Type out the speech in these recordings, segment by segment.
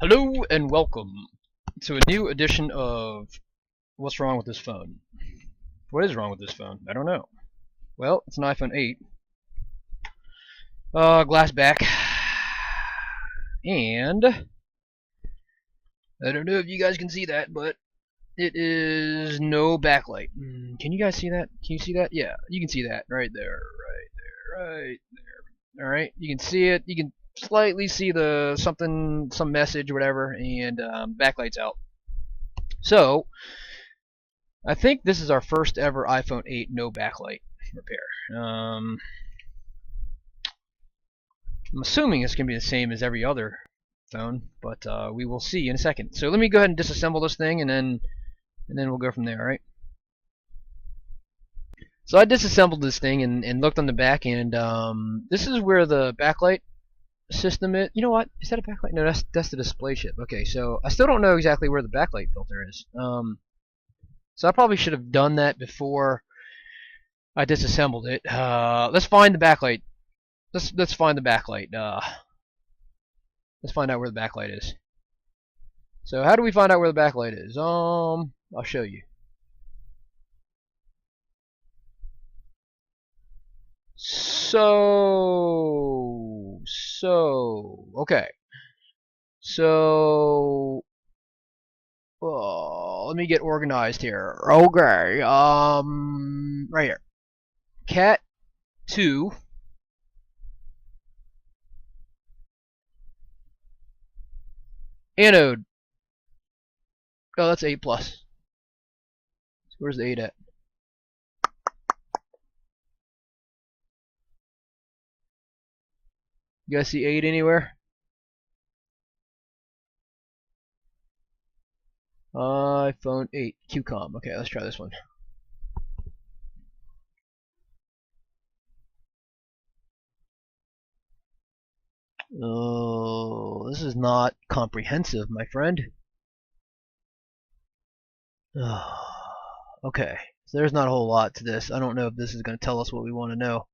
Hello and welcome to a new edition of What's Wrong with This Phone? What is wrong with this phone? I don't know. Well, it's an iPhone 8. Glass back. And I don't know if you guys can see that, but it is no backlight. Can you guys see that? Can you see that? Yeah, you can see that right there, right there. Alright, you can see it. You can slightly see some message or whatever, and backlight's out. So, I think this is our first ever iPhone 8 no backlight repair. I'm assuming it's going to be the same as every other phone, but we will see in a second. So let me go ahead and disassemble this thing, and then we'll go from there. All right. So I disassembled this thing and looked on the back, and this is where the backlight system is. You know what? Is that a backlight? No, that's the display chip. Okay, so I still don't know exactly where the backlight filter is. So I probably should have done that before I disassembled it. Let's find the backlight. Let's find the backlight. Let's find out where the backlight is. So how do we find out where the backlight is? I'll show you. Okay. So let me get organized here. Okay. Right here. Cat 2. Anode. Oh, that's 8 plus. So where's the 8 at? You guys see 8 anywhere? iPhone 8 QCOM. Okay, let's try this one. Oh, this is not comprehensive, my friend. Okay, so there's not a whole lot to this. I don't know if this is going to tell us what we want to know.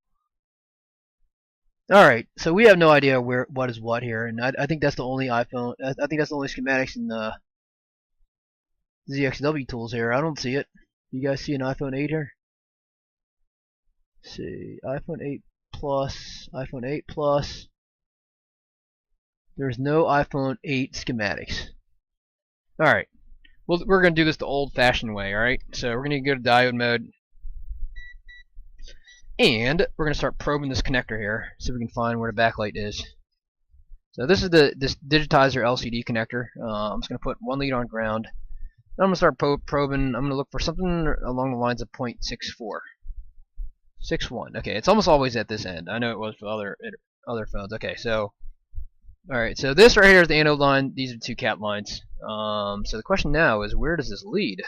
Alright, so we have no idea what is what here, and I think that's the only iPhone. I think that's the only schematics in the ZXW tools here. I don't see it. You guys see an iPhone 8 here? Let's see, iPhone 8 Plus, iPhone 8 Plus. There's no iPhone 8 schematics. Alright, well, we're going to do this the old-fashioned way, alright? So we're going to go to diode mode, and we're going to start probing this connector here so we can find where the backlight is. So this is this digitizer LCD connector. I'm just going to put 1 lead on ground. Now I'm going to start probing. I'm going to look for something along the lines of 0.64. 61. Okay, it's almost always at this end. I know it was for other phones. Okay, so alright, so this right here is the anode line. These are the 2 cap lines. So the question now is, where does this lead?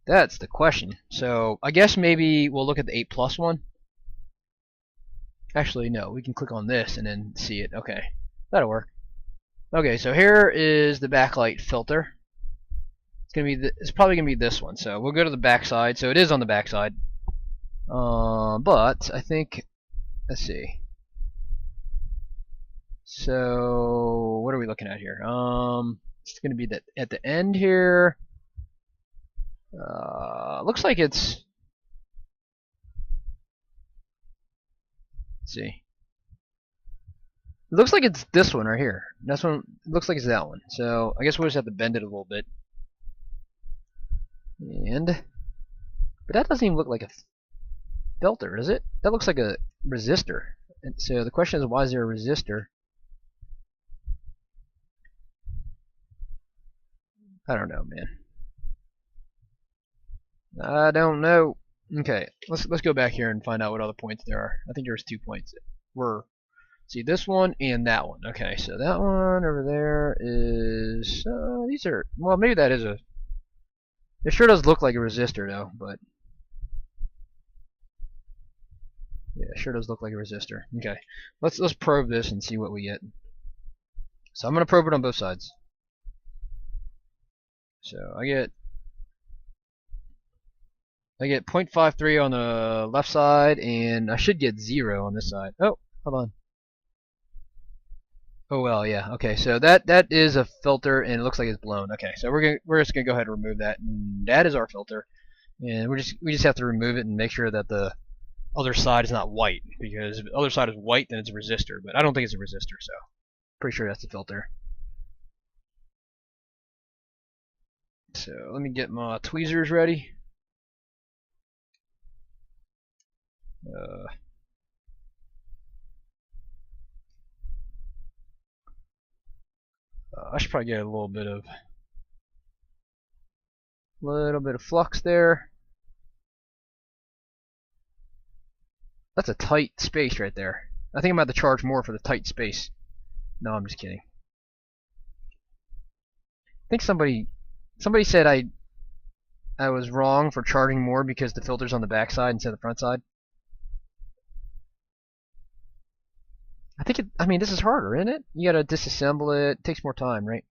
That's the question. So I guess maybe we'll look at the 8 plus one. Actually, no, we can click on this and then see it. Okay, that'll work. Okay, so here is the backlight filter. It's probably gonna be this one. So we'll go to the back side. So it is on the back side. But I think, let's see. So what are we looking at here? It's gonna be at the end here. Looks like it's. Let's see. It looks like it's this one right here. That's one. It looks like it's that one. So I guess we'll just have to bend it a little bit. But that doesn't even look like a filter, does it? That looks like a resistor. And so the question is, why is there a resistor? I don't know, man. I don't know. Okay, let's go back here and find out what other points there are. I think there's 2 points. See, this one and that one. Okay, so that one over there is. These are. Well, maybe that is a. It sure does look like a resistor, though. But yeah, it sure does look like a resistor. Okay, let's probe this and see what we get. So I'm gonna probe it on both sides. So I get 0.53 on the left side, and I should get 0 on this side. Oh, hold on. Oh well, yeah. Okay, so that is a filter, and it looks like it's blown. Okay, so we're just gonna go ahead and remove that, and that is our filter, and we just have to remove it and make sure that the other side is not white, because if the other side is white, then it's a resistor, but I don't think it's a resistor, so pretty sure that's the filter. So let me get my tweezers ready. I should probably get a little bit of flux there. That's a tight space right there. I think I'm about to charge more for the tight space. No, I'm just kidding. I think somebody said I was wrong for charging more because the filter's on the back side instead of the front side. I mean, this is harder, isn't it? You gotta disassemble it. It takes more time, right?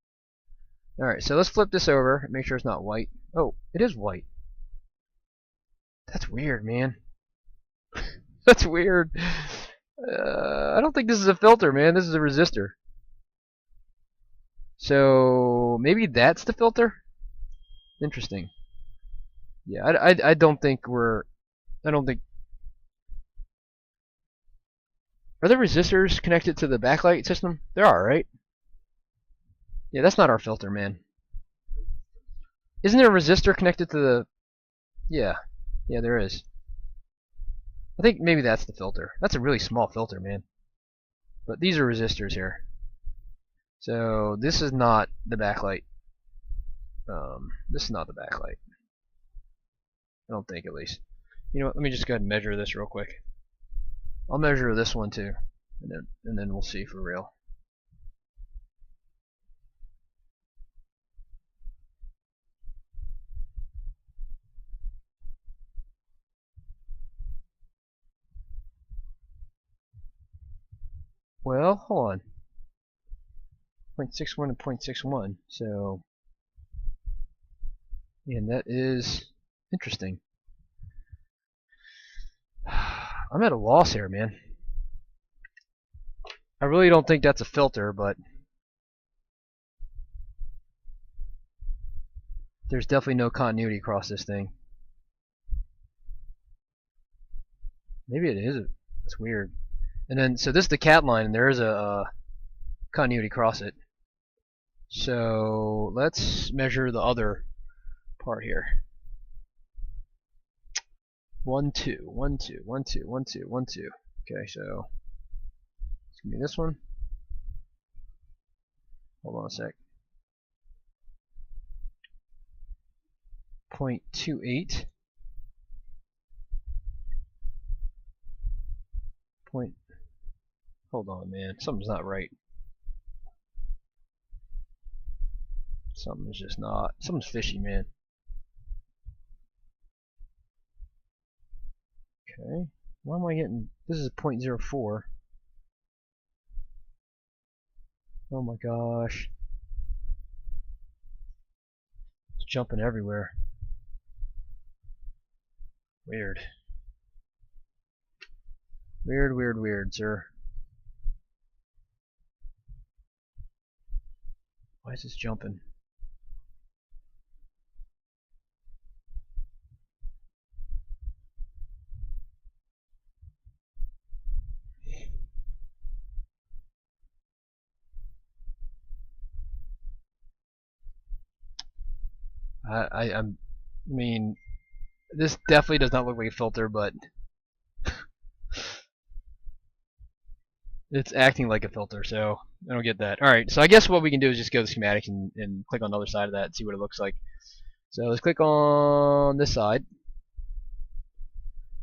Alright, so let's flip this over and make sure it's not white. Oh, it is white. That's weird, man. That's weird. I don't think this is a filter, man. This is a resistor. So maybe that's the filter? Interesting. Yeah, I don't think we're... I don't think... Are there resistors connected to the backlight system? There are, right? Yeah, that's not our filter, man. Isn't there a resistor connected to the... Yeah. Yeah, there is. I think maybe that's the filter. That's a really small filter, man. But these are resistors here. So this is not the backlight. This is not the backlight. I don't think, at least. You know what? Let me just go ahead and measure this real quick. I'll measure this one too, and then we'll see for real. Well, hold on. 0.61 and 0.61. So, and that is interesting. I'm at a loss here, man. I really don't think that's a filter, but there's definitely no continuity across this thing. Maybe it is. It's weird. And then, so this is the cat line, and there is a continuity across it. So let's measure the other part here. 1, 2, 1, 2, 1, 2, 1, 2, 1, 2. Okay, so it's gonna be this one. Hold on a sec. 0.28. Hold on, man. Something's not right. Something's just not. Something's fishy, man. Okay. Why am I getting... This is 0.04. Oh my gosh. It's jumping everywhere. Weird. Weird, weird, weird, sir. Why is this jumping? I mean, this definitely does not look like a filter, but it's acting like a filter, so I don't get that. Alright, so I guess what we can do is just go to schematics and click on the other side of that and see what it looks like. So let's click on this side.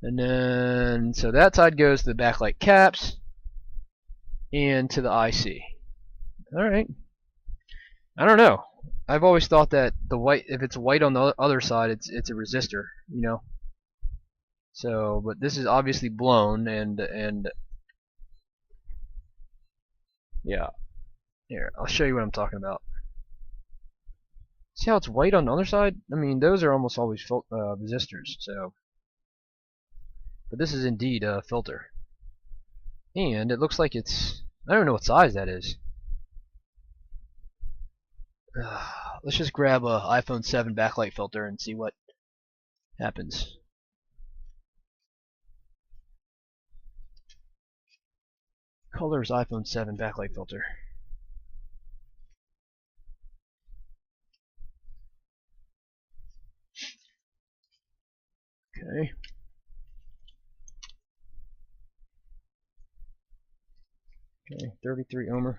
And then, so that side goes to the backlight caps and to the IC. Alright. I don't know. I've always thought that the white, if it's white on the other side, it's a resistor, you know. So, but this is obviously blown, and yeah. Here, I'll show you what I'm talking about. See how it's white on the other side? I mean, those are almost always resistors. So, but this is indeed a filter, and it looks like it's, I don't know what size that is. Let's just grab a iPhone 7 backlight filter and see what happens. Colors iPhone 7 backlight filter. Okay. Okay, 33 ohmer.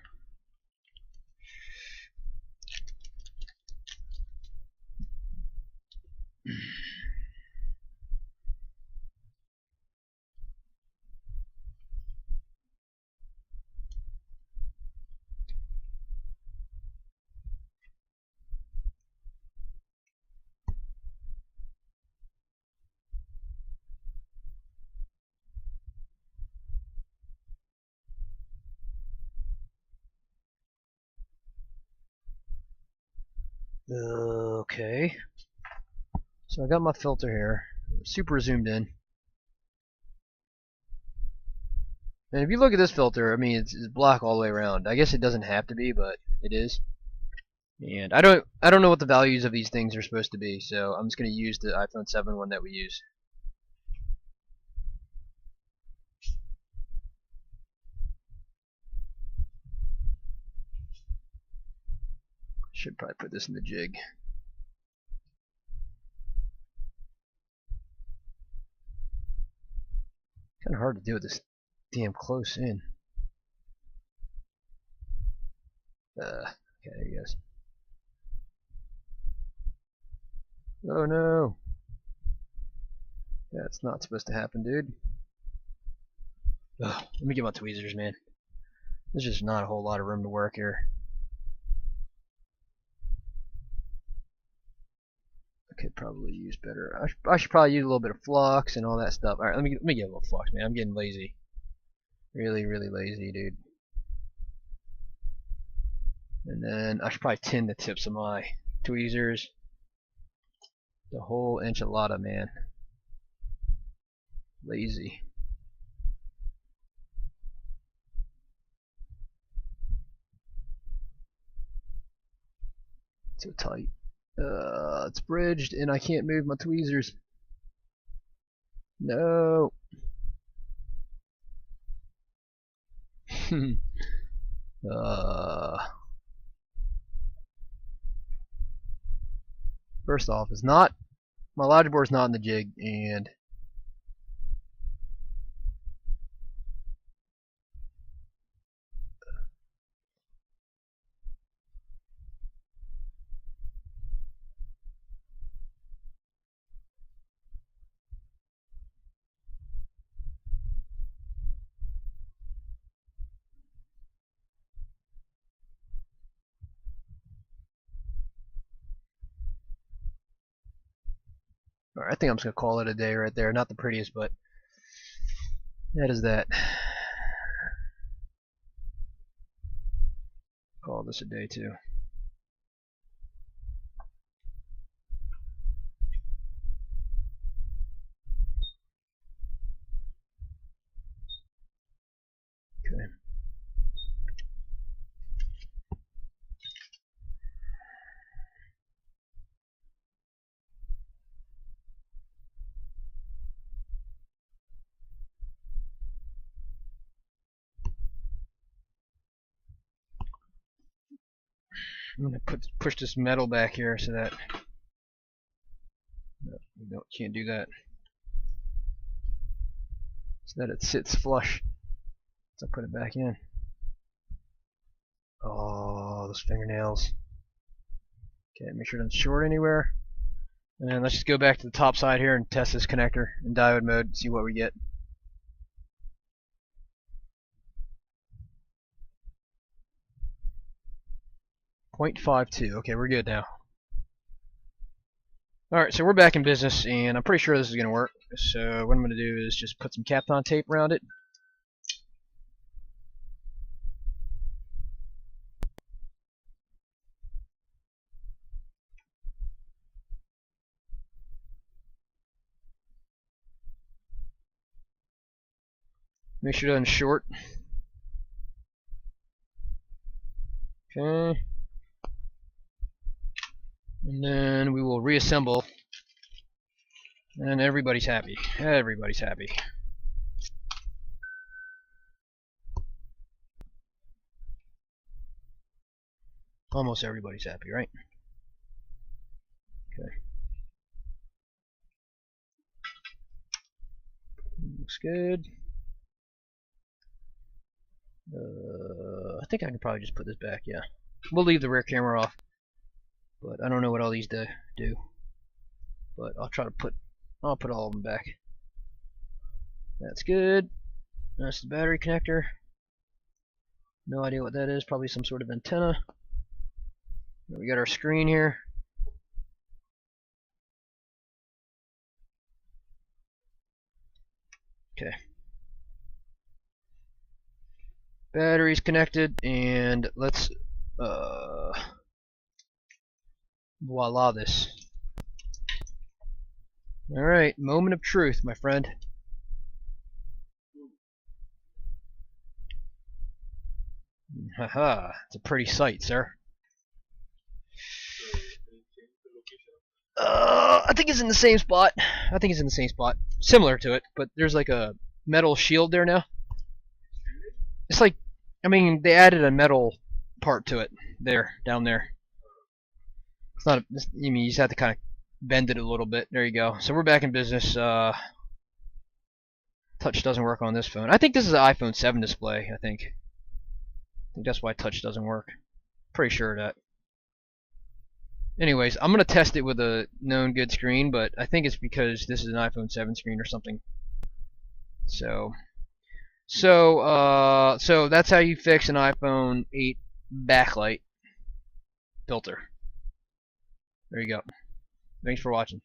Okay. So I got my filter here, super zoomed in. And if you look at this filter, I mean, it's black all the way around. I guess it doesn't have to be, but it is. And I don't know what the values of these things are supposed to be, so I'm just going to use the iPhone 7 one that we use. Should probably put this in the jig. Kind of hard to do with this damn close in. Okay, there he goes. Oh no! That's not supposed to happen, dude. Ugh, let me get my tweezers, man. There's just not a whole lot of room to work here. I could probably use better. I should probably use a little bit of flux and all that stuff. All right, let me get a little flux, man. I'm getting lazy. Really, really lazy, dude. And then I should probably tin the tips of my tweezers. The whole enchilada, man. Lazy. So tight. It's bridged and I can't move my tweezers. No. First off, it's not, my logic board's not in the jig, and I think I'm just gonna call it a day right there. Not the prettiest, but that is that. Call this a day too. Okay. I'm gonna push this metal back here so that no, can't do that. So that it sits flush. So I put it back in. Oh, those fingernails. Okay, make sure it doesn't short anywhere. And let's just go back to the top side here and test this connector in diode mode and see what we get. .52. Okay, we're good now. Alright, so we're back in business, and I'm pretty sure this is going to work. So what I'm going to do is just put some Kapton tape around it. Make sure it doesn't short. Okay. And then we will reassemble, and everybody's happy. Everybody's happy. Almost everybody's happy, right? Okay. Looks good. I think I can probably just put this back, yeah. We'll leave the rear camera off, but I don't know what all these do. But I'll put all of them back. That's good. That's the battery connector. No idea what that is, probably some sort of antenna. We got our screen here. Okay. Battery's connected, and let's voila this. Alright, moment of truth, my friend. Haha, it's a pretty sight, sir. I think it's in the same spot. Similar to it, but there's like a metal shield there now. It's like, I mean, they added a metal part to it there, down there. It's not, I mean, you just have to kind of bend it a little bit. There you go. So we're back in business. Touch doesn't work on this phone. I think this is an iPhone 7 display, I think that's why touch doesn't work. Pretty sure of that. Anyways, I'm going to test it with a known good screen, but I think it's because this is an iPhone 7 screen or something. So that's how you fix an iPhone 8 backlight filter. There you go. Thanks for watching.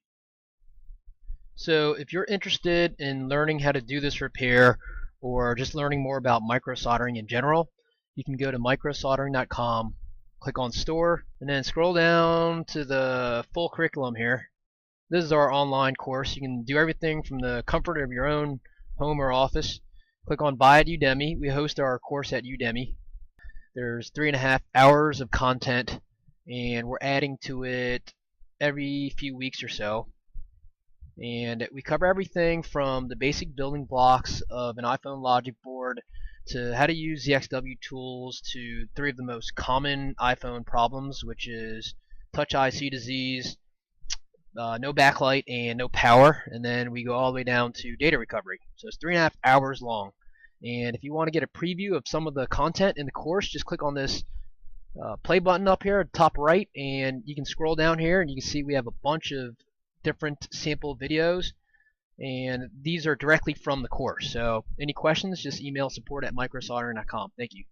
So if you're interested in learning how to do this repair, or just learning more about microsoldering in general, you can go to microsoldering.com, click on store, and then scroll down to the full curriculum here. This is our online course. You can do everything from the comfort of your own home or office. Click on buy at Udemy. We host our course at Udemy. There's 3.5 hours of content, and we're adding to it every few weeks or so. And we cover everything from the basic building blocks of an iPhone logic board to how to use the XW tools to 3 of the most common iPhone problems, which is touch IC disease, no backlight, and no power. And then we go all the way down to data recovery. So it's 3.5 hours long. And if you want to get a preview of some of the content in the course, just click on this play button up here at the top right, and you can scroll down here and you can see we have a bunch of different sample videos, and these are directly from the course. So any questions, just email support@microsoldering.com. Thank you.